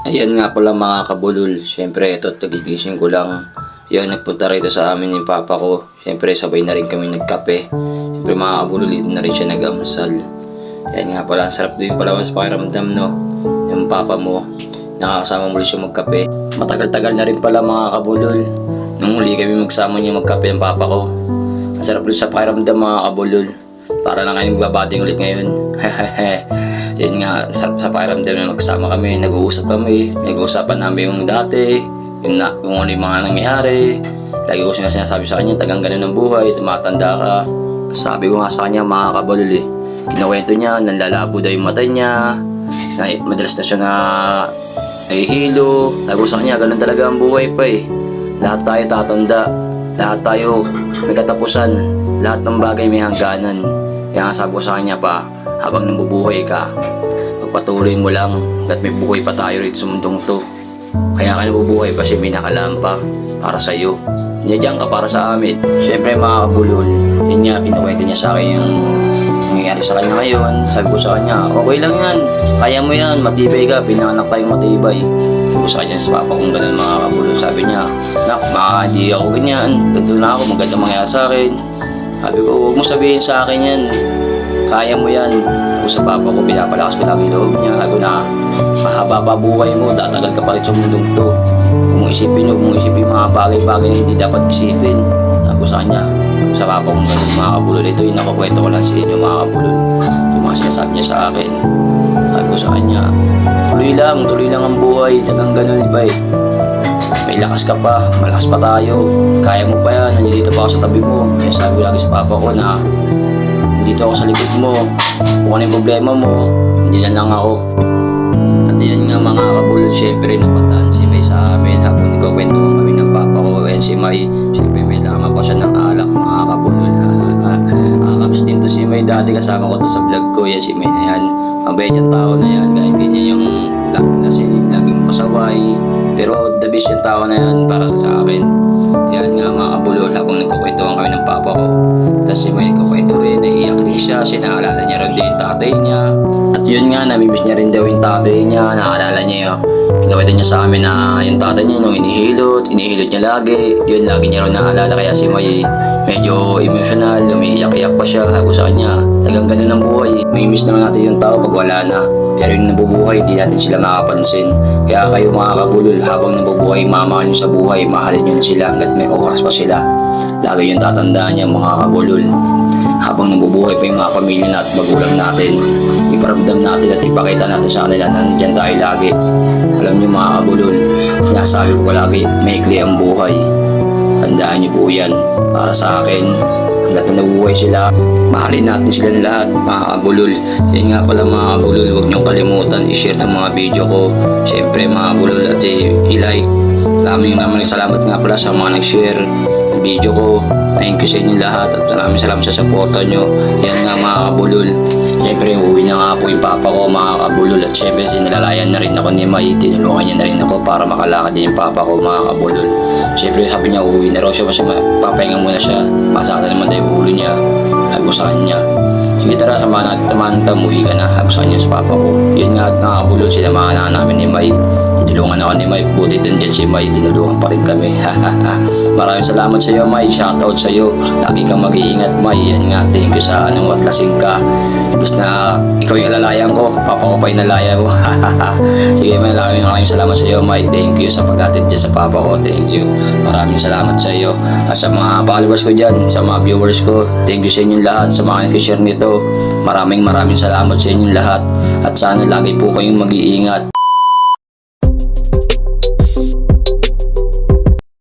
Ayan nga pala mga kabulol. Siyempre ito tagigising ko lang. Yan, nagpunta rito sa amin yung papa ko. Siyempre sabay na rin kami nagkape. Siyempre mga kabulol, dito na rin siya nag-amsal. Ayan nga pala, ang sarap din pala sa pakiramdam, no? Yung papa mo, nakakasama mo siya magkape. Matagal-tagal na rin pala mga kabulol. Nung huli kami magsama niya magkape ng papa ko. Ang sarap din sa pakiramdam mga kabulol. Para lang kayong babading ulit ngayon. Yan nga, sarap sa pakiramdam na magsama kami, nag-uusap kami, nag-uusapan namin yung dati, yung ano yung mga nangyayari. Lagi ko sinasabi sa kanya, tagang ganun ang buhay, tumatanda ka. Sabi ko nga sa kanya mga kabulol kinuwento niya, nanlalabo daw yung mata niya, na madalas na siya na nahihilo. Sabi ko sa kanya, ganun talaga ang buhay pa Lahat tayo tatanda, lahat tayo may katapusan, lahat ng bagay may hangganan. Kaya nga sabi ko sa kanya pa, habang nabubuhay ka, pagpatuloy mo lang hanggat may buhay pa tayo rito sa mundong to. Kaya ka nabubuhay pa, may nakalaan pa para sa iyo. Nandiyan ka para sa amin. Siyempre mga kabulol, yun nga, pinukwento niya sa akin yung nangyayari sa kanya ngayon. Sabi ko sa kanya, okay lang yan, kaya mo yan, matibay ka, pinanganak tayong matibay. Sabi ko sa kanya sa papa kung ganun mga kabulol. Sabi niya, nak, hindi ako ganyan, ganito na ako, maganda mangyayari sa akin. Sabi ko, huwag mo sabihin sa akin yan, kaya mo yan. Kung sa papa ko, pinapalakas ko lagi loob niya. Sabi ko na, mahaba pa buhay mo, tatagal ka pa rin sa mundong to. Kung mong isipin mga bagay-bagay na hindi dapat isipin. Sabi ko sa kanya, sa papa kong ganun mga kabulol. Ito yung nakukwento ko lang sa inyo mga kabulol. Yung mga sinasabi niya sa akin. Sabi ko sa kanya, tuloy lang ang buhay, tagang ganun iba May lakas ka pa, malakas pa tayo. Kaya mo pa yan, nandito pa ako sa tabi mo. Kaya sabi ko lagi sa papa ko na, dito ako sa likod mo. Kung ano yung problema mo, hindi lang ako. At yan nga mga kabulol, syempre napataan si May sa amin habang nagkakwentuhan kami ng papa ko. And si May, syempre may lama pa siya ng alak mga kabulol. Akams din to si May dati, kasama ko to sa vlog ko. Yan si May na yan, mabait yung tao na yan. Kahit ganyan yung laging pasaway. Pero the best yung tao na yan para sa akin. Yan nga mga kabulol, habang nagkukwentuhan kami ng papa ko. Tapos si May nagkukwento rin, naiiyak din siya. Naalala niya rin din yung tatay niya. At yun nga, namimiss niya rin daw yung tatay niya. Naalala niya yun. Pinakwento niya sa amin na yung tatay niya nung inihilot niya lagi. Yun, lagi niya rin naalala. Kaya si May medyo emotional, umiiyak-iyak pa siya. Hago sa kanya, tagang ganun ang buhay. Mamimiss naman natin yung tao pag wala na. Pero yung nabubuhay, di natin sila makapansin. Kaya kayo mga kabulol, habang nabubuhay, mamahal nyo sa buhay, mahalin nyo na sila hanggat may oras pa sila. Lagi yung tatandaan niya mga kabulol. Habang nabubuhay pa yung mga pamilya natin at magulang natin, iparamdam natin at ipakita natin sa kanila na nandiyan tayo lagi. Alam niyo mga kabulol, sinasabi ko palagi, maikli ang buhay. Tandaan niyo po yan para sa akin. Hanggat na nabubuhay sila, mahalin natin silang lahat mga kabulol. Yan nga pala mga kabulol, huwag niyong kalimutan i-share ng mga video ko. Siyempre mga kabulol at i-like. Maraming salamat nga pala sa mga nag-share ng video ko. Thank you sa inyo lahat at maraming salamat sa supporta nyo. Yan nga mga kabulol. Siyempre uuwi na nga po yung papa ko mga kabulol. At siyempre sinilalayan na rin ako ni May. Tinulungan niya na rin ako para makalakad din yung papa ko mga kabulol. Siyempre sabi niya uuwi na raw siya kasi papahinga muna siya. Masaktan naman tayo yung ulo niya. Sabi ko sa kanya, sige tara, samahan natin tamuhi ka na. Sabi ko sa kanya sa papa ko. Yun nga mga kabulol, sinamahan na namin ni May. Tinulungan ako ni May. Buti din dyan si May. Tinulungan pa rin kami. Maraming salamat sa iyo May. Shoutout sa iyo. Lagi kang mag-iingat May. Yan nga. Thank you sa at lasing ka. Ibus na ikaw yung alalayan ko. Papa ko pa yung alalayan mo. Sige May. Maraming salamat sa iyo May. Thank you sa pag-atid dyan sa papa ko. Thank you. Maraming salamat sa iyo. At sa mga followers ko dyan. Sa mga viewers ko. Thank you sa inyong lahat. Sa mga nag-share nito. Maraming salamat sa inyong lahat. At sana lagi po kayong mag-iingat.